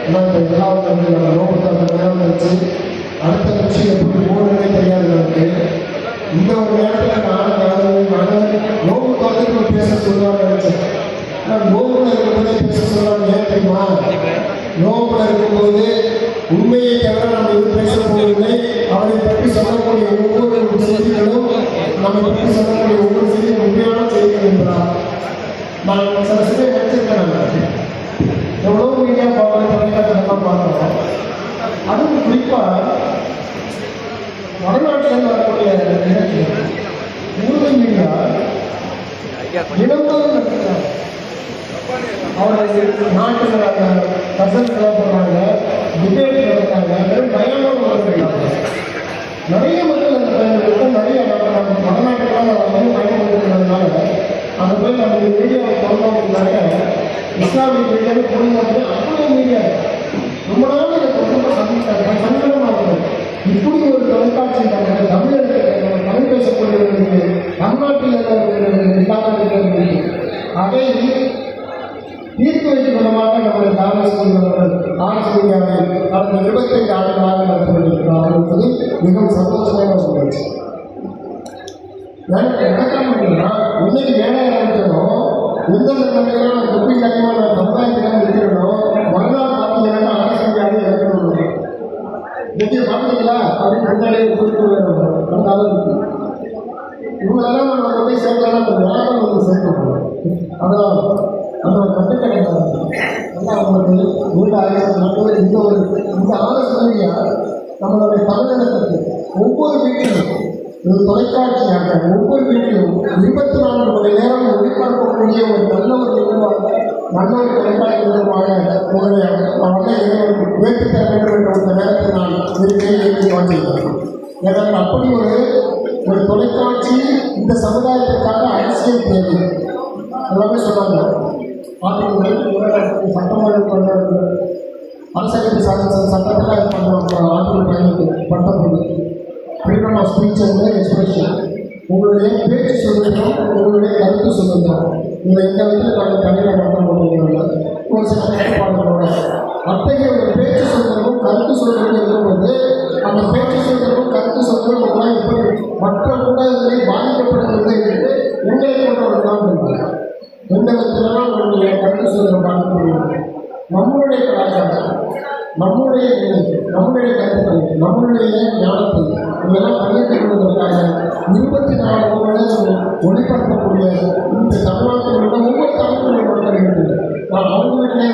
ஆனால் இப்போ எல்லாரும் வந்து நம்ம நோக்கத்தை நேரம் வச்சு அடுத்த நிமிஷம் எப்படி போகணுன்னே தெரியாது நமக்கு. இந்த ஒரு நேரத்தில் நான் நோக்கு பார்த்துட்டு பேச சொல்லுவாங்க நினைச்சேன். ஆனால் நோக்கில் இருக்கும்போதே பேச சொல்லுவாங்க. ஏன் தெரியுமா? நோக்கில் இருக்கும்போது உண்மையை தவிர நம்ம இது பேச போவதில்லை. அவரை பற்றி சொல்லக்கூடிய ஒவ்வொரு செய்திகளும் நம்ம பற்றி சொல்லக்கூடிய ஒவ்வொரு செய்தியும் உண்மையான செய்திகள் என்றார். நான் சில சிலை நினைச்சிருக்கேன். எவ்வளோ மீடியா தொலைக்காட்சியெல்லாம் பார்க்குறோம். அதுவும் குறிப்பாக வடநாட்டில் வரக்கூடிய ஊடக மீடியா இளம்பரம் நடத்துகிறாங்க. அவருடைய நாட்டில் கசல் போடுறாங்க, டிபேட் நடத்துறாங்க, வெறும் பயணம் நடத்துறாங்க. நிறைய மக்கள் அந்த பயணம் நிறைய வடநாட்டுக்காக வந்து பயணம் இருக்கிறதுனால அந்த போய் நம்ம மீடியாவை தொடர்ந்தாங்க. இஸ்லாமிய மீடியாவை பொழுது அவ்வளோ மீடியா ரொம்ப நாள் ரொம்ப சங்கடமாக இருக்கும். இப்படி ஒரு தொலைக்காட்சி தமிழ் பேசக்கூடியவர்களுக்கு தமிழ்நாட்டில் இல்லாத அதை தீர்த்து வைக்கும் விதமாக நம்முடைய காங்கிரஸ் மீடியாவை கடந்த 25 ஆண்டுகளாக நடத்தப்பட்டிருக்கிறார்கள் என்பது மிகவும் சந்தோஷமான ஒரு நிகழ்ச்சி. நடக்காம இன்னைக்கு வேலை ஆரம்பிக்கிறோம். எந்தெந்த நிலையிலும் எப்படி கண்டிப்பாக நான் சமுதாயத்திடம் இருக்கிறோம். மறுநாள் பார்த்தீங்கன்னா அரசு மீடியாவை இறக்கணும். இன்னைக்கு பார்த்தீங்களா அப்படின்னு முன்னாடியே குறிப்பிட்டு அந்த அளவுக்கு இவங்களெல்லாம் நம்ம போய் சேர்க்கலாம். அந்த நேரம் வந்து சேர்க்கணும். அதனால் அந்த கட்டுக்கடை அவங்களுக்கு இந்த ஆலோசனையா நம்மளுடைய தமிழகத்துக்கு ஒவ்வொரு வீட்டிலும் ஒரு தொலைக்காட்சியாக ஒவ்வொரு வீட்டிலும் 24 மணி நேரம் ஒளிபரப்பக்கூடிய ஒரு நல்ல ஒரு நிகழ்வாக நல்ல ஒரு தொலைக்காட்சி நிகழ்வாக உங்களுடைய உயர்த்தி தர வேண்டும் என்ற ஒரு நேரத்தில் நான் இருக்கை வாங்கியிருக்கிறேன். எனக்கு அப்படி ஒரு தொலைக்காட்சி இந்த சமுதாயத்திற்காக அரசியல் தேவை எல்லாமே சொன்னாங்க. சட்டமன்ற அரசு சட்டத்தில் ஆட்கள் படுத்தப்படுது. Freedom of speech and expression. உங்களுடைய பேச்சு சுதந்திரம், உங்களுடைய கருத்து சுதந்திரம். நீங்கள் எந்த விதத்தில் நாங்கள் தனியாக நடத்த முடியுங்க ஒரு சில கட்டுப்பாடுகளோட அத்தகைய ஒரு பேச்சு சுதந்திரமும் கருத்து சுதந்திரம் இருக்கும்போது அந்த பேச்சு சுதந்திரமும் கருத்து சுதந்திரம் எப்படி மற்ற ஊடகங்களை பாதிக்கப்படுகிறது என்று உங்களை கொண்ட ஒரு நாள் இருக்கிறார். எந்த விதத்திலாம் உங்களுடைய கருத்து சுதந்திரம் பாதிக்கப்படுகிறது. நம்மளுடைய கலாச்சாரம், நம்முடைய நம்முடைய கருத்துக்கள், நம்முடைய ஞானத்தை இதெல்லாம் பகிர்ந்து கொள்வதற்காக 24 மணி நேரம் ஒளிபரப்பக்கூடிய இந்த தமிழ்நாட்டில் உள்ள ஒவ்வொரு தமிழ்மொழி மக்கள் நான் அவங்க வீட்டிலே